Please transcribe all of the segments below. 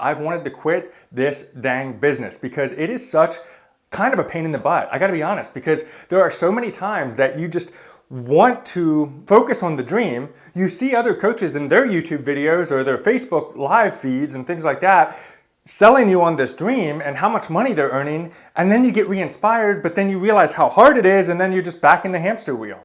I've wanted to quit this dang business because it is such kind of a pain in the butt. I gotta be honest, because there are so many times that you just want to focus on the dream. You see other coaches in their YouTube videos or their Facebook live feeds and things like that selling you on this dream and how much money they're earning, and then you get re-inspired, but then you realize how hard it is, and then you're just back in the hamster wheel.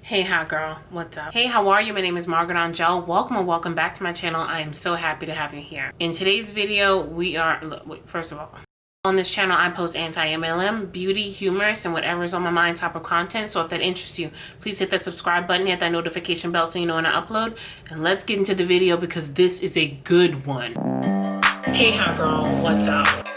Hey hot girl, what's up? Hey, how are you? My name is Margaret Angèl. Welcome and welcome back to my channel. I am so happy to have you here. In today's video, first of all, on this channel, I post anti-MLM, beauty, humorous, and whatever is on my mind type of content. So if that interests you, please hit that subscribe button, hit that notification bell so you know when I upload. And let's get into the video because this is a good one. Hey hot girl, what's up?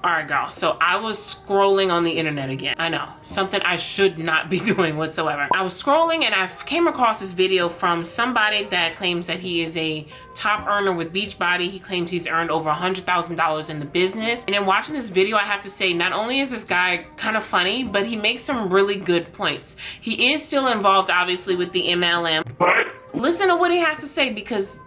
Alright girl, so I was scrolling on the internet again. I know, something I should not be doing whatsoever. I was scrolling and I came across this video from somebody that claims that he is a top earner with Beachbody. He claims he's earned over $100,000 in the business. And in watching this video, I have to say, not only is this guy kind of funny, but he makes some really good points. He is still involved, obviously, with the MLM. But listen to what he has to say because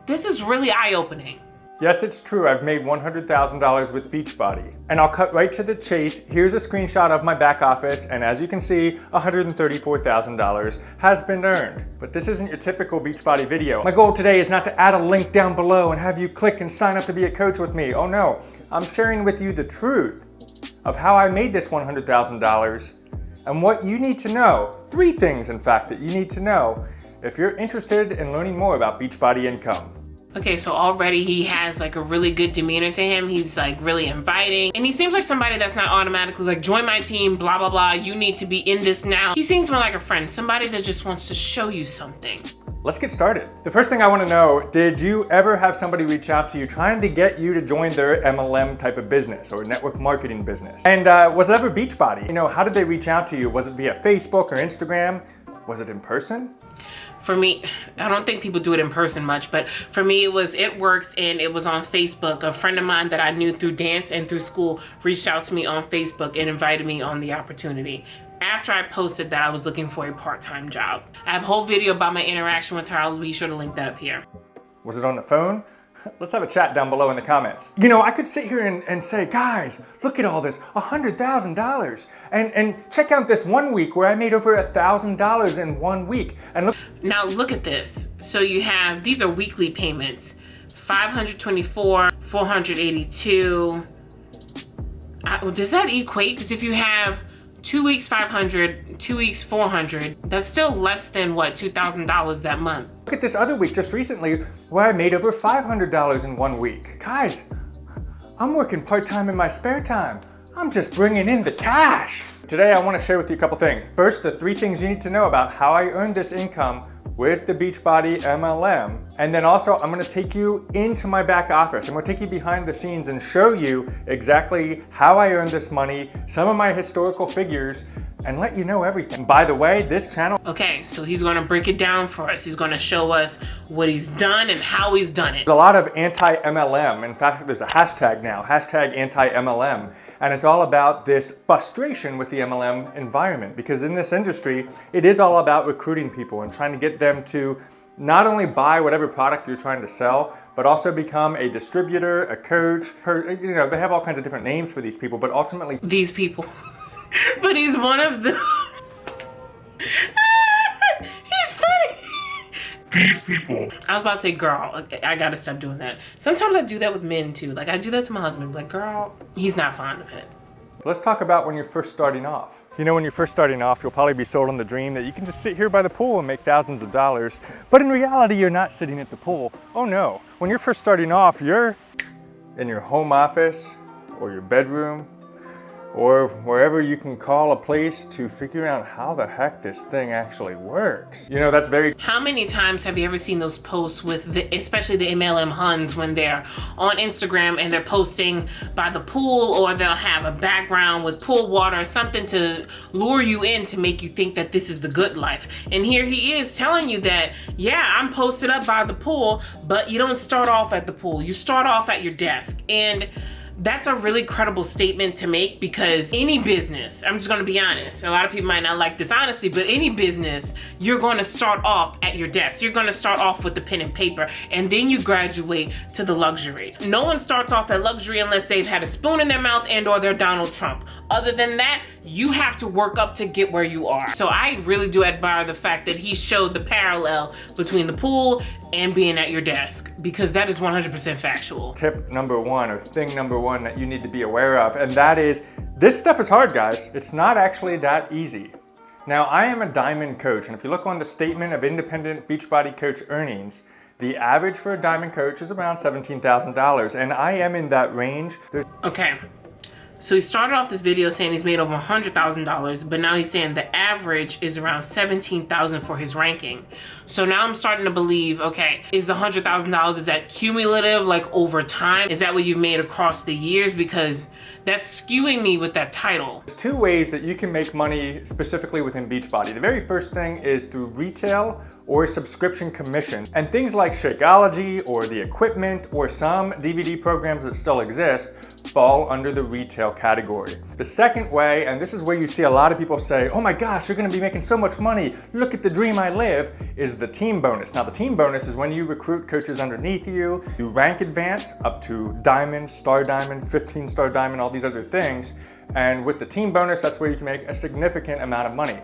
this is really eye-opening. Yes, it's true. I've made $100,000 with Beachbody. And I'll cut right to the chase. Here's a screenshot of my back office, and as you can see, $134,000 has been earned. But this isn't your typical Beachbody video. My goal today is not to add a link down below and have you click and sign up to be a coach with me. Oh no, I'm sharing with you the truth of how I made this $100,000 and what you need to know. 3 things, in fact, that you need to know if you're interested in learning more about Beachbody income. Okay, so already he has like a really good demeanor to him. He's like really inviting. And he seems like somebody that's not automatically like, join my team, blah, blah, blah. You need to be in this now. He seems more like a friend, somebody that just wants to show you something. Let's get started. The first thing I want to know, did you ever have somebody reach out to you trying to get you to join their MLM type of business or network marketing business? And was it ever Beachbody? You know, how did they reach out to you? Was it via Facebook or Instagram? Was it in person? For me, I don't think people do it in person much, but for me it works, and it was on Facebook. A friend of mine that I knew through dance and through school reached out to me on Facebook and invited me on the opportunity. After I posted that I was looking for a part-time job. I have a whole video about my interaction with her. I'll be sure to link that up here. Was it on the phone? Let's have a chat down below in the comments. You know, I could sit here and say, guys, look at all this, $100,000. And check out this 1 week where I made over $1,000 in 1 week. And look. Now look at this. So you have, these are weekly payments. 524, 482. Does that equate? Because if you have 2 weeks 500, 2 weeks 400, that's still less than what, $2,000 that month. Look at this other week just recently where I made over $500 in 1 week. Guys, I'm working part-time in my spare time. I'm just bringing in the cash. Today I want to share with you a couple things. First, the 3 things you need to know about how I earned this income with the Beachbody MLM. And then also I'm gonna take you into my back office. I'm gonna take you behind the scenes and show you exactly how I earned this money, some of my historical figures, and let you know everything. By the way, this channel. Okay, so he's gonna break it down for us. He's gonna show us what he's done and how he's done it. There's a lot of anti-MLM. In fact, there's a hashtag now, hashtag anti-MLM. And it's all about this frustration with the MLM environment, because in this industry, it is all about recruiting people and trying to get them to not only buy whatever product you're trying to sell, but also become a distributor, a coach. You know, they have all kinds of different names for these people, but ultimately these people. But he's one of them. He's funny. These people. I was about to say girl. I gotta stop doing that. Sometimes I do that with men too. Like I do that to my husband. Like girl, he's not fond of it. Let's talk about when you're first starting off. You know, when you're first starting off, you'll probably be sold on the dream that you can just sit here by the pool and make thousands of dollars. But in reality, you're not sitting at the pool. Oh no. When you're first starting off, you're in your home office or your bedroom, or wherever you can call a place to figure out how the heck this thing actually works. You know, that's very... How many times have you ever seen those posts with, especially the MLM Huns, when they're on Instagram and they're posting by the pool, or they'll have a background with pool water, something to lure you in to make you think that this is the good life. And here he is telling you that, yeah, I'm posted up by the pool, but you don't start off at the pool. You start off at your desk. And That's a really credible statement to make, because any business, I'm just gonna be honest, a lot of people might not like this honesty, but any business, you're gonna start off at your desk. You're gonna start off with the pen and paper, and then you graduate to the luxury. No one starts off at luxury unless they've had a spoon in their mouth and or they're Donald Trump. Other than that, you have to work up to get where you are. So I really do admire the fact that he showed the parallel between the pool and being at your desk, because that is 100% factual. Tip number one, or thing number one that you need to be aware of, and that is, this stuff is hard, guys. It's not actually that easy. Now, I am a diamond coach, and if you look on the statement of independent Beachbody coach earnings, the average for a diamond coach is around $17,000, and I am in that range. Okay. So he started off this video saying he's made over $100,000, but now he's saying the average is around $17,000 for his ranking. So now I'm starting to believe, okay, is the $100,000, is that cumulative, like over time? Is that what you've made across the years? Because that's skewing me with that title. There's two ways that you can make money specifically within Beachbody. The very first thing is through retail or subscription commission. And things like Shakeology or the equipment or some DVD programs that still exist fall under the retail category. The second way, and this is where you see a lot of people say, oh my gosh, you're gonna be making so much money, look at the dream I live, is the team bonus. Now the team bonus is when you recruit coaches underneath you, you rank advance up to diamond, star diamond, 15-star diamond, all these other things. And with the team bonus, that's where you can make a significant amount of money.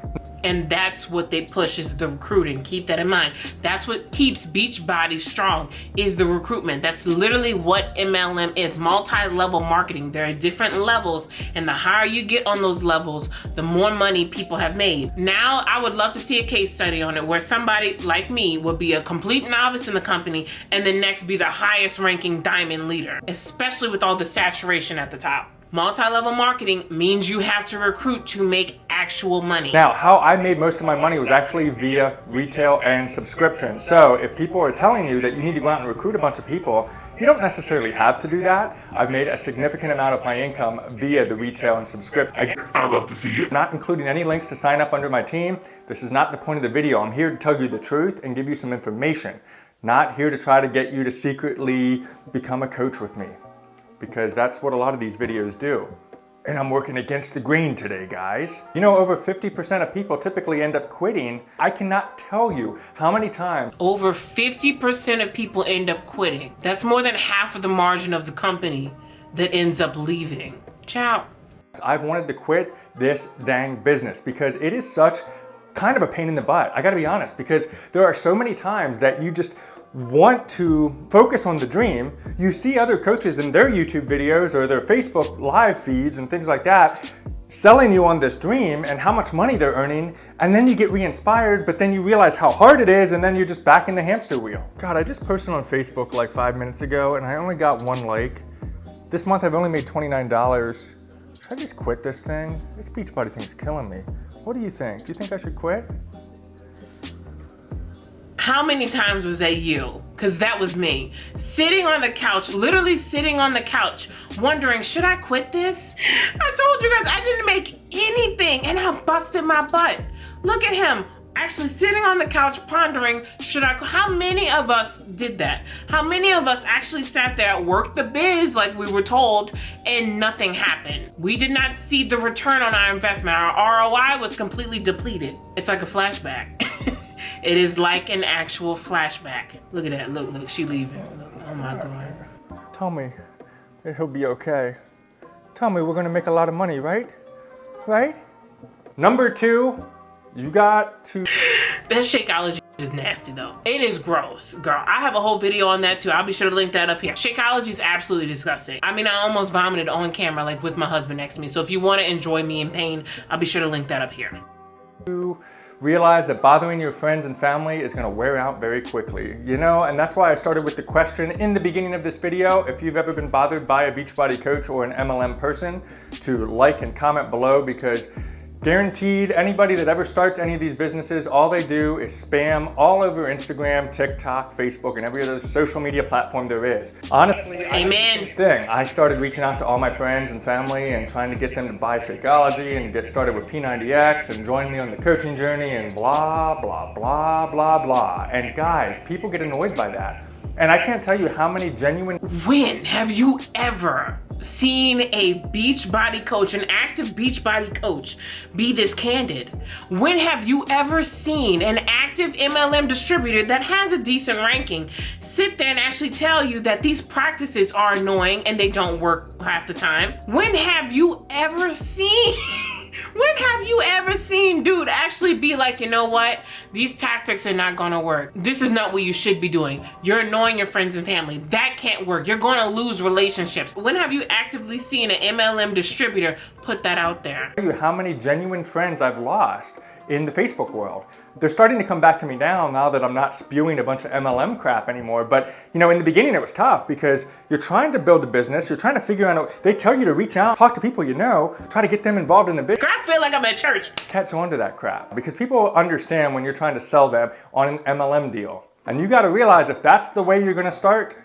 And that's what they push, is the recruiting. Keep that in mind. That's what keeps Beachbody strong, is the recruitment. That's literally what MLM is, multi-level marketing. There are different levels, and the higher you get on those levels, the more money people have made. Now, I would love to see a case study on it where somebody like me would be a complete novice in the company and then next be the highest ranking diamond leader, especially with all the saturation at the top. Multi-level marketing means you have to recruit to make actual money. Now, how I made most of my money was actually via retail and subscription. So if people are telling you that you need to go out and recruit a bunch of people, you don't necessarily have to do that. I've made a significant amount of my income via the retail and subscription. I'd love to see it. Not including any links to sign up under my team. This is not the point of the video. I'm here to tell you the truth and give you some information. Not here to try to get you to secretly become a coach with me, because that's what a lot of these videos do. And I'm working against the grain today, guys. You know, over 50% of people typically end up quitting. I cannot tell you how many times. Over 50% of people end up quitting. That's more than half of the margin of the company that ends up leaving. Ciao. I've wanted to quit this dang business because it is such kind of a pain in the butt. I gotta be honest, because there are so many times that you just want to focus on the dream. You see other coaches in their YouTube videos or their Facebook live feeds and things like that selling you on this dream and how much money they're earning, and then you get re-inspired, but then you realize how hard it is, and then you're just back in the hamster wheel. God, I just posted on Facebook like 5 minutes ago and I only got 1 like. This month I've only made $29. Should I just quit this thing? This Beachbody thing's killing me. What do you think? Do you think I should quit? How many times was that you? Because that was me. Sitting on the couch, literally sitting on the couch, wondering, should I quit this? I told you guys I didn't make anything and I busted my butt. Look at him, actually sitting on the couch pondering, should I? How many of us did that? How many of us actually sat there, worked the biz like we were told, and nothing happened? We did not see the return on our investment. Our ROI was completely depleted. It's like a flashback. It is like an actual flashback. Look at that, look, she leaving. Look, oh my God. Tell me that he'll be okay. Tell me we're gonna make a lot of money, right? Right? Number 2, you got to... That Shakeology is nasty though. It is gross, girl. I have a whole video on that too. I'll be sure to link that up here. Shakeology is absolutely disgusting. I mean, I almost vomited on camera, like with my husband next to me. So if you wanna enjoy me in pain, I'll be sure to link that up here. Realize that bothering your friends and family is gonna wear out very quickly, you know? And that's why I started with the question in the beginning of this video. If you've ever been bothered by a Beachbody coach or an MLM person, to like and comment below, because guaranteed, anybody that ever starts any of these businesses, all they do is spam all over Instagram, TikTok, Facebook, and every other social media platform there is. Honestly, amen. I started reaching out to all my friends and family and trying to get them to buy Shakeology and get started with P90X and join me on the coaching journey and blah, blah, blah, blah, blah. And guys, people get annoyed by that. And I can't tell you how many genuine... When have you ever seen a Beachbody coach, an active Beachbody coach, be this candid? When have you ever seen an active MLM distributor that has a decent ranking sit there and actually tell you that these practices are annoying and they don't work half the time? When have you ever seen when have you ever seen dude actually be like, you know what, these tactics are not gonna work, this is not what you should be doing, you're annoying your friends and family, that can't work, you're gonna lose relationships? When have you actively seen an MLM distributor put that out there? How many genuine friends I've lost in the Facebook world. They're starting to come back to me now that I'm not spewing a bunch of MLM crap anymore. But you know, in the beginning it was tough because you're trying to build a business, you're trying to figure out, they tell you to reach out, talk to people you know, try to get them involved in the business. I feel like I'm at church. Catch on to that crap because people understand when you're trying to sell them on an MLM deal. And you gotta realize if that's the way you're gonna start,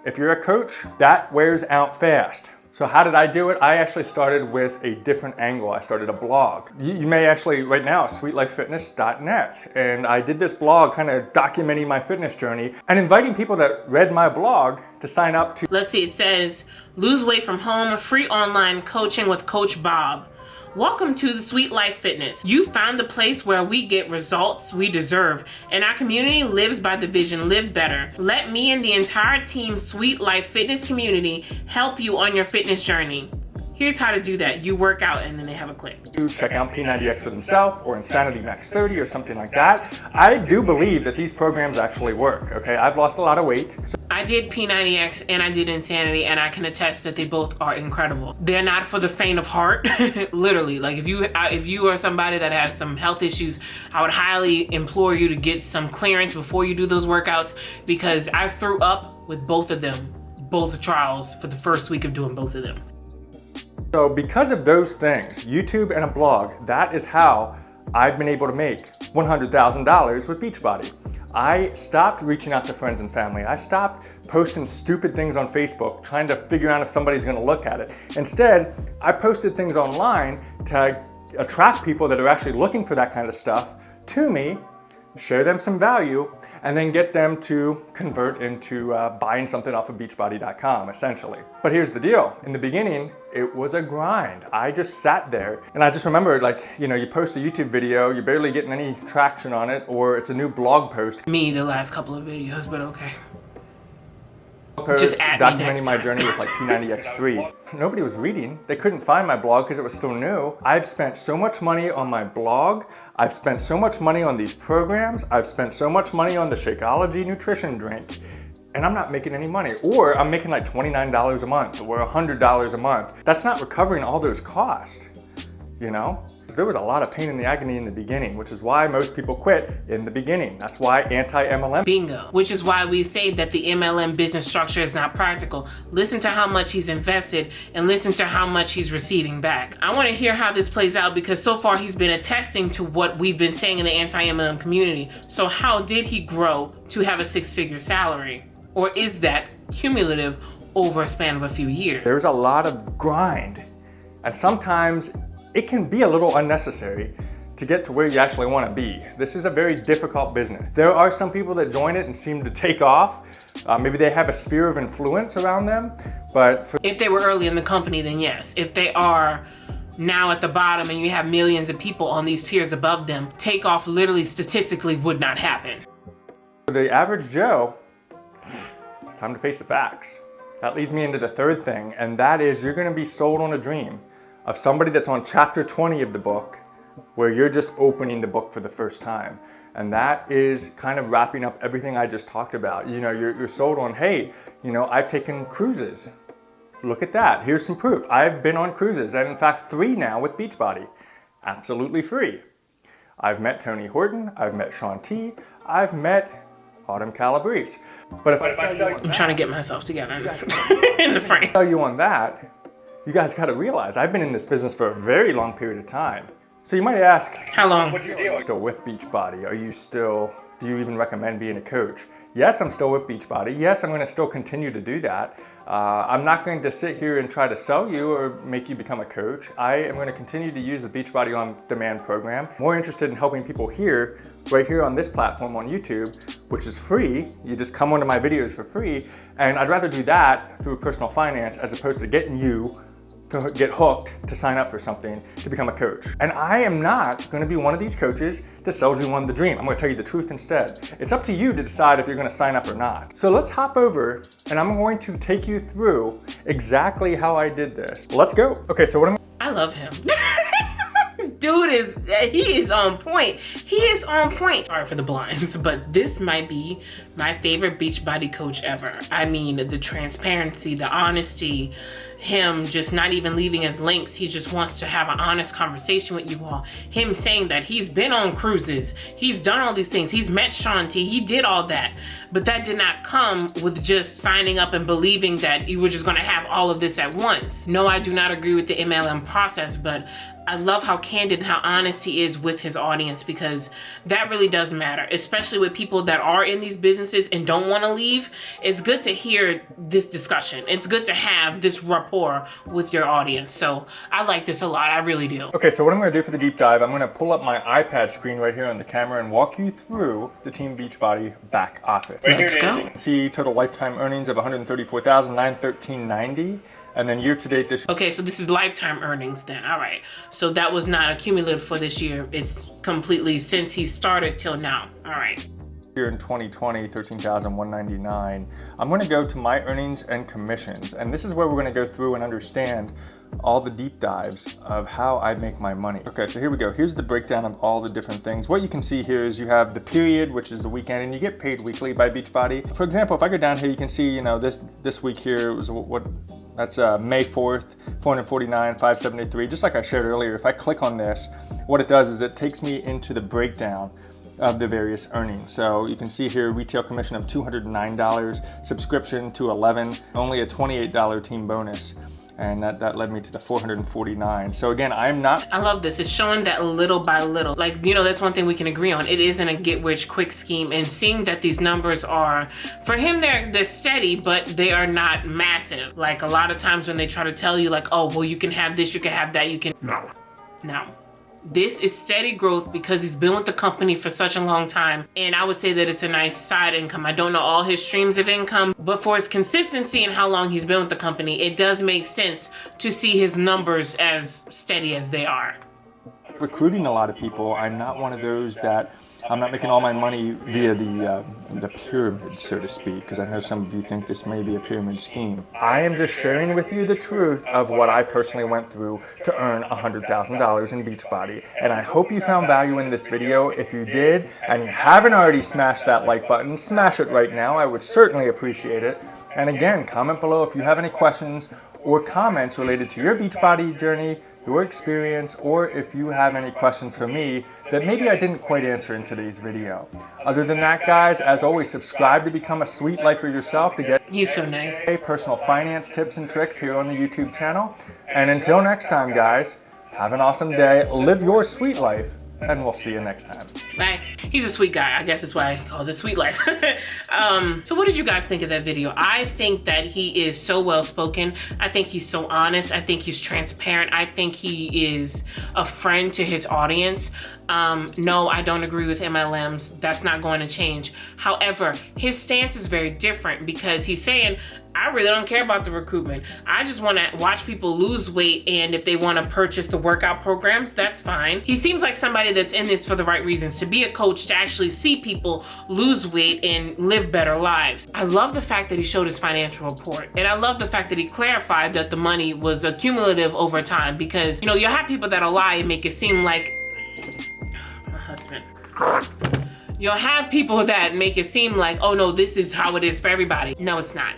if you're a coach, that wears out fast. So how did I do it? I actually started with a different angle. I started a blog. You may actually, right now, sweetlifefitness.net. And I did this blog kind of documenting my fitness journey and inviting people that read my blog to sign up to. Let's see, it says, lose weight from home, free online coaching with Coach Bob. Welcome to the Sweet Life Fitness. You found the place where we get results we deserve, and our community lives by the vision, live better. Let me and the entire team Sweet Life Fitness community help you on your fitness journey. Here's how to do that. You work out and then they have a click. Check out P90X for themselves or Insanity Max 30 or something like that. I do believe that these programs actually work, okay? I've lost a lot of weight. I did P90X and I did Insanity, and I can attest that they both are incredible. They're not for the faint of heart, literally. Like if you are somebody that has some health issues, I would highly implore you to get some clearance before you do those workouts, because I threw up with both of them, both trials, for the first week of doing both of them. So because of those things, YouTube and a blog, that is how I've been able to make $100,000 with Beachbody. I stopped reaching out to friends and family. I stopped posting stupid things on Facebook, trying to figure out if somebody's gonna look at it. Instead, I posted things online to attract people that are actually looking for that kind of stuff to me, share them some value, and then get them to convert into buying something off of beachbody.com, essentially. But here's the deal. In the beginning, it was a grind. I just sat there and I just remembered, like, you know, you post a YouTube video, you're barely getting any traction on it, or it's a new blog post. Me, the last couple of videos, but okay. Just documenting my journey with like P90X3. Nobody was reading. They couldn't find my blog because it was still new. I've spent so much money on my blog. I've spent so much money on these programs. I've spent so much money on the Shakeology nutrition drink, and I'm not making any money. Or I'm making like $29 a month or $100 a month. That's not recovering all those costs, you know? There was a lot of pain in the agony in the beginning, which is why most people quit in the beginning. That's why anti-MLM. Bingo. Which is why we say that the MLM business structure is not practical. Listen to how much he's invested and listen to how much he's receiving back. I want to hear how this plays out, because so far he's been attesting to what we've been saying in the anti-MLM community. So how did he grow to have a six-figure salary? Or is that cumulative over a span of a few years? There's a lot of grind, and sometimes it can be a little unnecessary to get to where you actually want to be. This is a very difficult business. There are some people that join it and seem to take off. Maybe they have a sphere of influence around them, but if they were early in the company, then yes. If they are now at the bottom and you have millions of people on these tiers above them, takeoff literally statistically would not happen. For the average Joe, it's time to face the facts. That leads me into the third thing, and that is you're going to be sold on a dream of somebody that's on chapter 20 of the book, where you're just opening the book for the first time. And that is kind of wrapping up everything I just talked about. You know, you're sold on, hey, you know, I've taken cruises. Look at that, here's some proof. I've been on cruises, and in fact 3 now with Beachbody, absolutely free. I've met Tony Horton, I've met Shaun T, I've met Autumn Calabrese. But if I sell you on I'm trying to get myself together in the frame. Sell you on that, you guys gotta realize I've been in this business for a very long period of time. So you might ask, how long? What's your deal? Still with Beachbody? Are you still, do you even recommend being a coach? Yes, I'm still with Beachbody. Yes, I'm going to still continue to do that. I'm not going to sit here and try to sell you or make you become a coach. I am going to continue to use the Beachbody On Demand program. More interested in helping people here, right here on this platform on YouTube, which is free. You just come onto my videos for free. And I'd rather do that through personal finance as opposed to getting you to get hooked to sign up for something to become a coach. And I am not going to be one of these coaches that sells you on the dream. I'm going to tell you the truth instead. It's up to you to decide if you're going to sign up or not. So let's hop over and I'm going to take you through exactly how I did this. Let's go. Okay, so what I love him. Dude he is on point. He is on point. Sorry for the blinds, but this might be my favorite Beachbody coach ever. I mean, the transparency, the honesty, him just not even leaving his links. He just wants to have an honest conversation with you all. Him saying that he's been on cruises, he's done all these things, he's met Shanti, he did all that. But that did not come with just signing up and believing that you were just gonna have all of this at once. No, I do not agree with the MLM process, but I love how candid and how honest he is with his audience, because that really does matter, especially with people that are in these businesses and don't want to leave. It's good to hear this discussion. It's good to have this rapport with your audience. So I like this a lot. I really do. Okay, so what I'm going to do for the deep dive, I'm going to pull up my iPad screen right here on the camera and walk you through the Team Beachbody back office. Let's go. You can see total lifetime earnings of $134,913.90. And then year to date this year. Okay, so this is lifetime earnings then. All right. So that was not accumulative for this year. It's completely since he started till now. All right. Here in 2020, $13,199. I'm going to go to my earnings and commissions. And this is where we're going to go through and understand all the deep dives of how I make my money. Okay, so here we go. Here's the breakdown of all the different things. What you can see here is you have the period, which is the weekend, and you get paid weekly by Beachbody. For example, if I go down here, you can see, you know, this week here was that's May 4th, 449, 573. Just like I shared earlier, if I click on this, what it does is it takes me into the breakdown of the various earnings. So you can see here, retail commission of $209, subscription to $11, only a $28 team bonus. And that led me to the 449. So again, I love this. It's showing that little by little. Like, you know, that's one thing we can agree on. It isn't a get rich quick scheme. And seeing that these numbers are, for him, they're steady, but they are not massive. Like a lot of times when they try to tell you like, oh, well, you can have this, you can have that, you can. No. This is steady growth because he's been with the company for such a long time. And I would say that it's a nice side income. I don't know all his streams of income, but for his consistency and how long he's been with the company, it does make sense to see his numbers as steady as they are. Recruiting a lot of people. I'm not one of those that I'm not making all my money via the pyramid, so to speak, because I know some of you think this may be a pyramid scheme. I am just sharing with you the truth of what I personally went through to earn $100,000 in Beachbody. And I hope you found value in this video. If you did, and you haven't already smashed that like button, smash it right now. I would certainly appreciate it. And again, comment below if you have any questions or comments related to your Beachbody journey, your experience, or if you have any questions for me that maybe I didn't quite answer in today's video. Other than that, guys, as always, subscribe to become a sweet lifer yourself to get He's so nice. Personal finance tips and tricks here on the YouTube channel. And until next time, guys, have an awesome day, live your sweet life, and we'll see you next time. Bye. He's a sweet guy. I guess that's why he calls it Sweet Life. So what did you guys think of that video? I think that he is so well spoken. I think he's so honest. I think he's transparent. I think he is a friend to his audience. No, I don't agree with MLMs. That's not going to change. However, his stance is very different because he's saying, I really don't care about the recruitment. I just want to watch people lose weight, and if they want to purchase the workout programs, that's fine. He seems like somebody that's in this for the right reasons, to be a coach, to actually see people lose weight and live better lives. I love the fact that he showed his financial report, and I love the fact that he clarified that the money was accumulative over time, because, you know, you'll have people that'll lie and make it seem like my husband. You'll have people that make it seem like, oh no, this is how it is for everybody. No, it's not.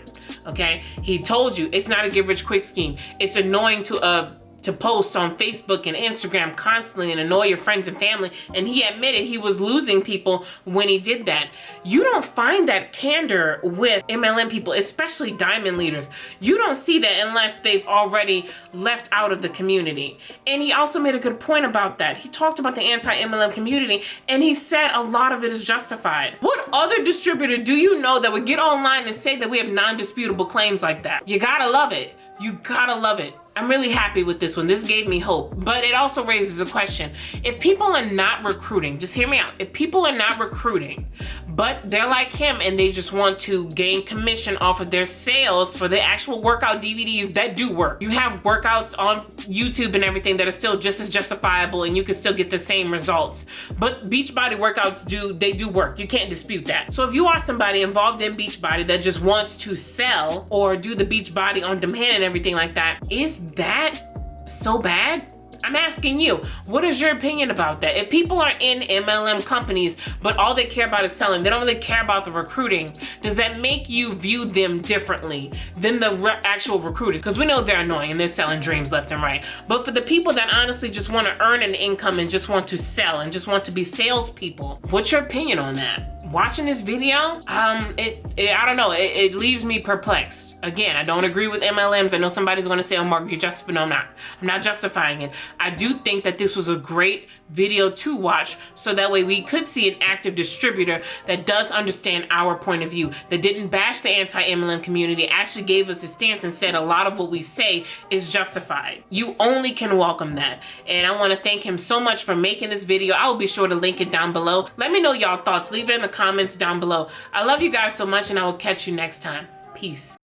Okay, he told you it's not a get rich quick scheme. It's annoying to a to post on Facebook and Instagram constantly and annoy your friends and family, and he admitted he was losing people when he did that. You don't find that candor with MLM people, especially diamond leaders. You don't see that unless they've already left out of the community. And he also made a good point about that. He talked about the anti-MLM community, and he said a lot of it is justified. What other distributor do you know that would get online and say that we have non-disputable claims like that? You gotta love it. You gotta love it. I'm really happy with this one. This gave me hope, but it also raises a question. If people are not recruiting, just hear me out. If people are not recruiting, but they're like him and they just want to gain commission off of their sales for the actual workout DVDs that do work. You have workouts on YouTube and everything that are still just as justifiable and you can still get the same results. But Beachbody workouts do work. You can't dispute that. So if you are somebody involved in Beachbody that just wants to sell or do the Beachbody on demand and everything like that, is that so bad? I'm asking you, what is your opinion about that? If people are in MLM companies, but all they care about is selling, they don't really care about the recruiting, does that make you view them differently than the actual recruiters? Because we know they're annoying and they're selling dreams left and right. But for the people that honestly just want to earn an income and just want to sell and just want to be salespeople, what's your opinion on that? Watching this video, I don't know, it leaves me perplexed. Again, I don't agree with MLMs. I know somebody's gonna say, oh, Margaret, you're justifying. No, I'm not. I'm not justifying it. I do think that this was a great video to watch, so that way we could see an active distributor that does understand our point of view, that didn't bash the anti-MLM community, actually gave us a stance and said a lot of what we say is justified. You only can welcome that. And I wanna thank him so much for making this video. I will be sure to link it down below. Let me know y'all thoughts. Leave it in the comments down below. I love you guys so much, and I will catch you next time. Peace.